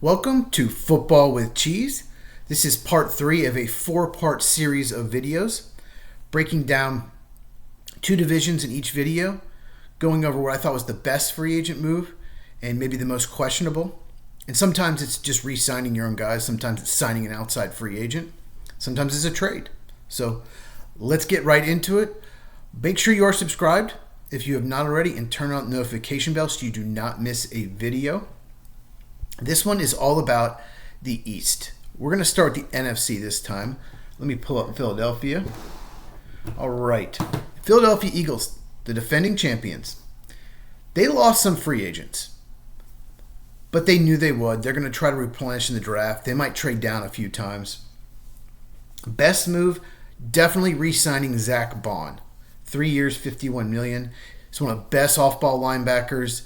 Welcome to Football with Cheese. This is part 3 of a 4-part series of videos, breaking down 2 divisions in each video, going over what I thought was the best free agent move and maybe the most questionable. And sometimes it's just re-signing your own guys, sometimes it's signing an outside free agent, sometimes it's a trade. So let's get right into it. Make sure you are subscribed if you have not already and turn on the notification bell so you do not miss a video. This one is all about the East. We're going to start with the NFC this time. Let me pull up Philadelphia. All right. Philadelphia Eagles, the defending champions. They lost some free agents, but they knew they would. They're going to try to replenish in the draft. They might trade down a few times. Best move, definitely re-signing Zach Bond. 3 years, $51 million. He's one of the best off-ball linebackers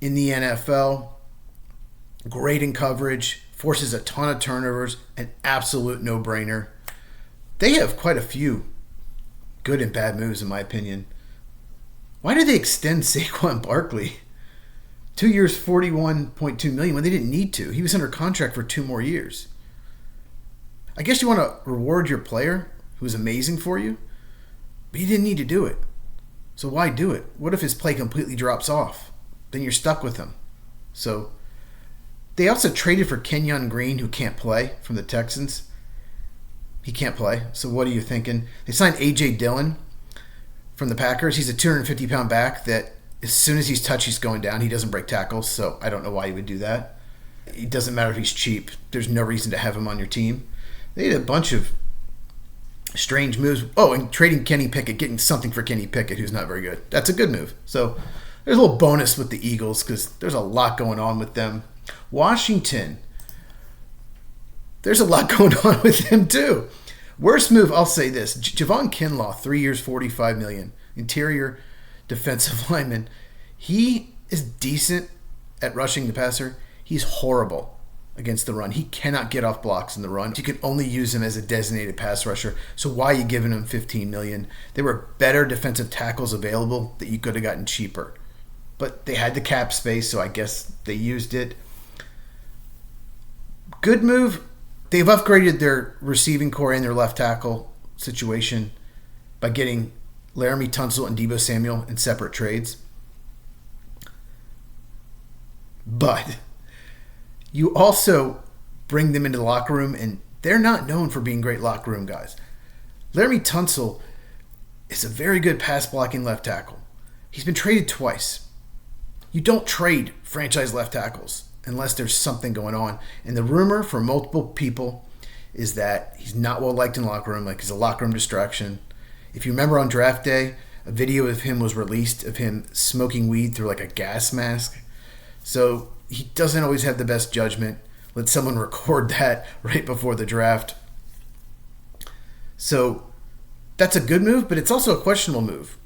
in the NFL. Great in coverage, forces a ton of turnovers, an absolute no-brainer. They have quite a few good and bad moves, in my opinion. Why did they extend Saquon Barkley? 2 years, $41.2 million when they didn't need to. He was under contract for 2 more years. I guess you want to reward your player who's amazing for you, but you didn't need to do it. So why do it? What if his play completely drops off? Then you're stuck with him. So they also traded for Kenyon Green, who can't play, from the Texans. He can't play. So what are you thinking? They signed A.J. Dillon from the Packers. He's a 250-pound back that as soon as he's touched, he's going down. He doesn't break tackles, so I don't know why he would do that. It doesn't matter if he's cheap. There's no reason to have him on your team. They had a bunch of strange moves. Oh, and trading Kenny Pickett, getting something for Kenny Pickett, who's not very good. That's a good move. So there's a little bonus with the Eagles because there's a lot going on with them. Washington, there's a lot going on with them too. Worst move, I'll say this. Javon Kinlaw, 3 years, $45 million. Interior defensive lineman. He is decent at rushing the passer. He's horrible against the run. He cannot get off blocks in the run. You can only use him as a designated pass rusher. So why are you giving him $15 million? There were better defensive tackles available that you could have gotten cheaper. But they had the cap space, so I guess they used it. Good move. They've upgraded their receiving core and their left tackle situation by getting Laramie Tunsil and Deebo Samuel in separate trades. But you also bring them into the locker room, and they're not known for being great locker room guys. Laramie Tunsil is a very good pass-blocking left tackle. He's been traded twice. You don't trade franchise left tackles unless there's something going on. And the rumor from multiple people is that he's not well liked in the locker room, like he's a locker room distraction. If you remember on draft day, a video of him was released of him smoking weed through like a gas mask. So he doesn't always have the best judgment. Let someone record that right before the draft. So that's a good move, but it's also a questionable move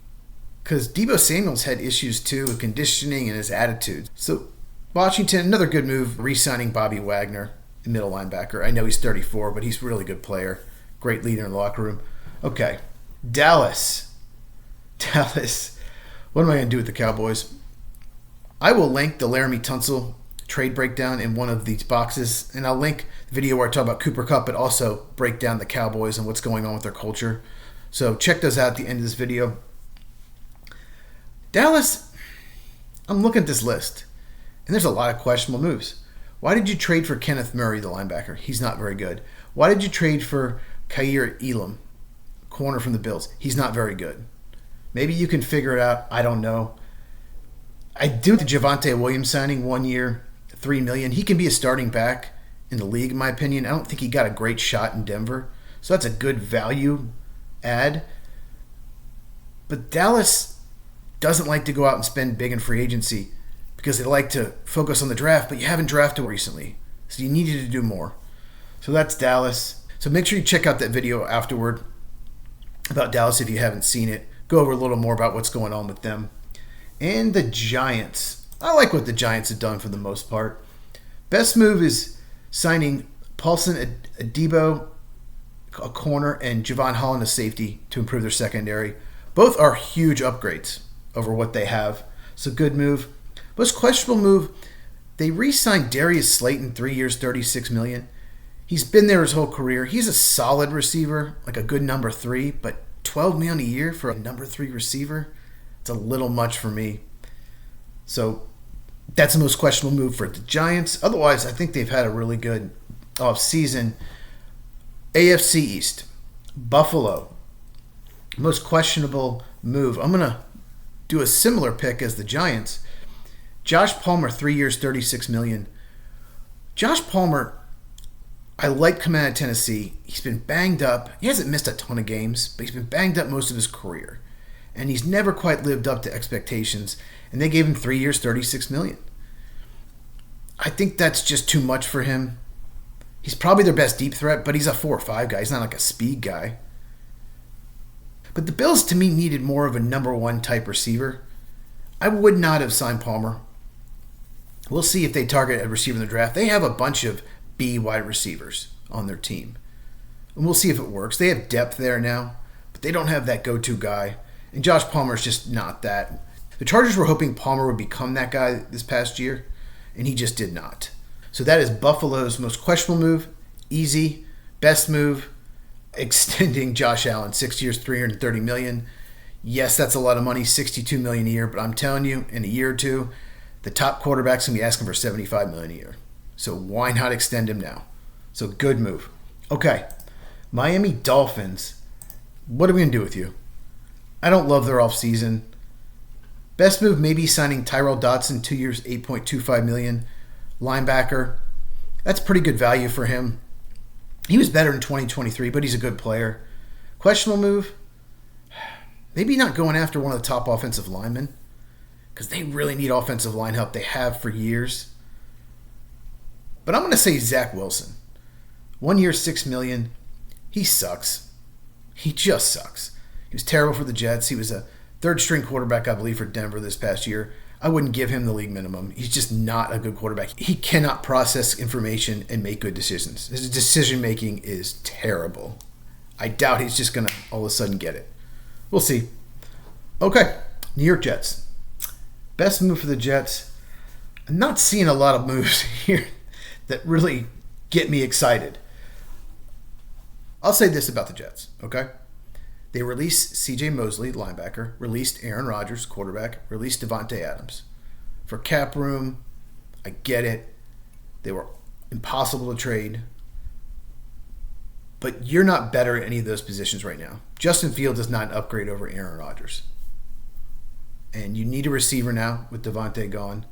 because Deebo Samuel's had issues too with conditioning and his attitude. So Washington, another good move, re-signing Bobby Wagner, middle linebacker. I know he's 34, but he's a really good player. Great leader in the locker room. Okay, Dallas. What am I going to do with the Cowboys? I will link the Laramie Tunsil trade breakdown in one of these boxes, and I'll link the video where I talk about Cooper Kupp, but also break down the Cowboys and what's going on with their culture. So check those out at the end of this video. Dallas, I'm looking at this list. And there's a lot of questionable moves. Why did you trade for Kenneth Murray, the linebacker? He's not very good. Why did you trade for Kaiir Elam, corner from the Bills? He's not very good. Maybe you can figure it out. I don't know. I do the Javonte Williams signing, 1 year, $3 million. He can be a starting back in the league, in my opinion. I don't think he got a great shot in Denver. So that's a good value add. But Dallas doesn't like to go out and spend big in free agency because they like to focus on the draft, but you haven't drafted recently. So you needed to do more. So that's Dallas. So make sure you check out that video afterward about Dallas if you haven't seen it. Go over a little more about what's going on with them. And the Giants. I like what the Giants have done for the most part. Best move is signing Paulson Adebo, a corner, and Javon Holland, a safety, to improve their secondary. Both are huge upgrades over what they have. So good move. Most questionable move, They re-signed Darius Slayton, 3 years, $36 million. He's been there his whole career. He's a solid receiver, like a good number 3, but $12 million a year for a number 3 receiver, it's a little much for me. So that's the most questionable move for the Giants. Otherwise, I think they've had a really good offseason. AFC East, Buffalo, most questionable move. I'm going to do a similar pick as the Giants. Josh Palmer, 3 years, $36 million. Josh Palmer, I like coming out of Tennessee. He's been banged up. He hasn't missed a ton of games, but he's been banged up most of his career. And he's never quite lived up to expectations. And they gave him 3 years, $36 million. I think that's just too much for him. He's probably their best deep threat, but he's a 4 or 5 guy. He's not like a speed guy. But the Bills, to me, needed more of a number 1 type receiver. I would not have signed Palmer. We'll see if they target a receiver in the draft. They have a bunch of B wide receivers on their team. And we'll see if it works. They have depth there now, but they don't have that go-to guy. And Josh Palmer is just not that. The Chargers were hoping Palmer would become that guy this past year, and he just did not. So that is Buffalo's most questionable move. Easy. Best move, extending Josh Allen, 6 years, $330 million. Yes, that's a lot of money, $62 million a year, but I'm telling you, in a year or two, the top quarterback's going to be asking for $75 million a year. So why not extend him now? So good move. Okay, Miami Dolphins. What are we going to do with you? I don't love their offseason. Best move, maybe signing Tyrell Dodson, 2 years, $8.25 million. Linebacker. That's pretty good value for him. He was better in 2023, but he's a good player. Questionable move, maybe not going after one of the top offensive linemen, because they really need offensive line help. They have for years. But I'm going to say Zach Wilson. 1 year, $6 million. He sucks. He just sucks. He was terrible for the Jets. He was a third-string quarterback, I believe, for Denver this past year. I wouldn't give him the league minimum. He's just not a good quarterback. He cannot process information and make good decisions. His decision-making is terrible. I doubt he's just going to all of a sudden get it. We'll see. Okay, New York Jets. Best move for the Jets. I'm not seeing a lot of moves here that really get me excited. I'll say this about the Jets, okay? They released C.J. Mosley, linebacker, released Aaron Rodgers, quarterback, released Devontae Adams. For cap room, I get it. They were impossible to trade. But you're not better at any of those positions right now. Justin Fields is not an upgrade over Aaron Rodgers. And you need a receiver now with Devontae gone.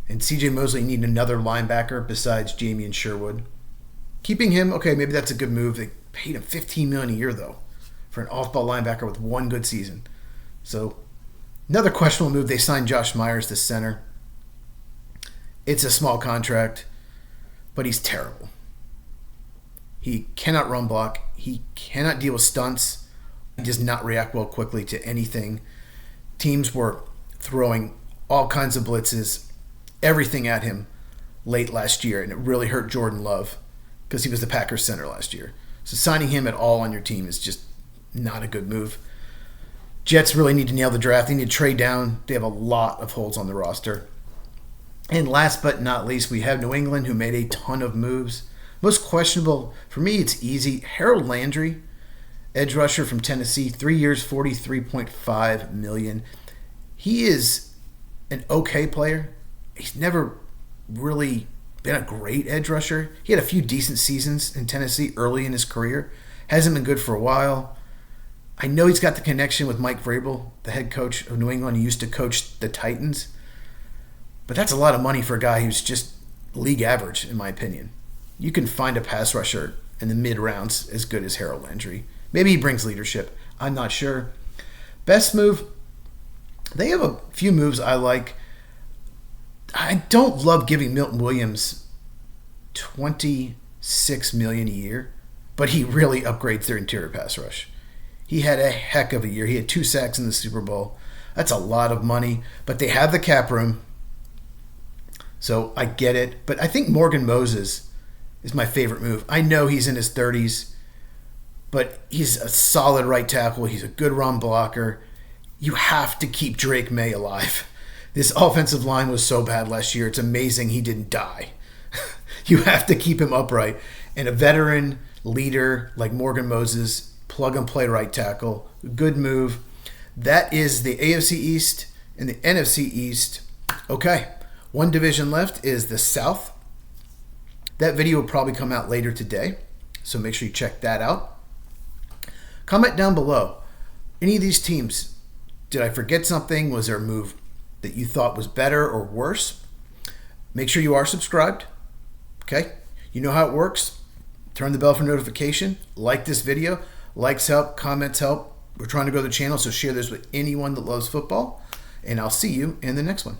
And C.J. Mosley need another linebacker besides Jamie and Sherwood. Keeping him, okay, maybe that's a good move. They paid him $15 million a year, though, for an off-ball linebacker with one good season. So, another questionable move, they signed Josh Myers, the center. It's a small contract, but he's terrible. He cannot run block. He cannot deal with stunts. He does not react well quickly to anything. Teams were throwing all kinds of blitzes, everything at him late last year, and it really hurt Jordan Love because he was the Packers center last year. So signing him at all on your team is just not a good move. Jets really need to nail the draft. They need to trade down. They have a lot of holes on the roster. And last but not least, we have New England, who made a ton of moves. Most questionable, for me, it's easy. Harold Landry, edge rusher from Tennessee, 3 years, $43.5 million. He is an okay player. He's never really been a great edge rusher. He had a few decent seasons in Tennessee early in his career. Hasn't been good for a while. I know he's got the connection with Mike Vrabel, the head coach of New England. He used to coach the Titans. But that's a lot of money for a guy who's just league average, in my opinion. You can find a pass rusher in the mid-rounds as good as Harold Landry. Maybe he brings leadership. I'm not sure. Best move, they have a few moves I like. I don't love giving Milton Williams $26 million a year, but he really upgrades their interior pass rush. He had a heck of a year. He had 2 sacks in the Super Bowl. That's a lot of money, but they have the cap room, so I get it. But I think Morgan Moses is my favorite move. I know he's in his 30s, but he's a solid right tackle. He's a good run blocker. You have to keep Drake May alive. This offensive line was so bad last year. It's amazing he didn't die. You have to keep him upright. And a veteran leader like Morgan Moses, plug and play right tackle, good move. That is the AFC East and the NFC East. Okay, one division left is the South. That video will probably come out later today, so make sure you check that out. Comment down below. Any of these teams, did I forget something? Was there a move that you thought was better or worse? Make sure you are subscribed. Okay, you know how it works. Turn the bell for notification. Like this video. Likes help, comments help. We're trying to grow the channel, so share this with anyone that loves football. And I'll see you in the next one.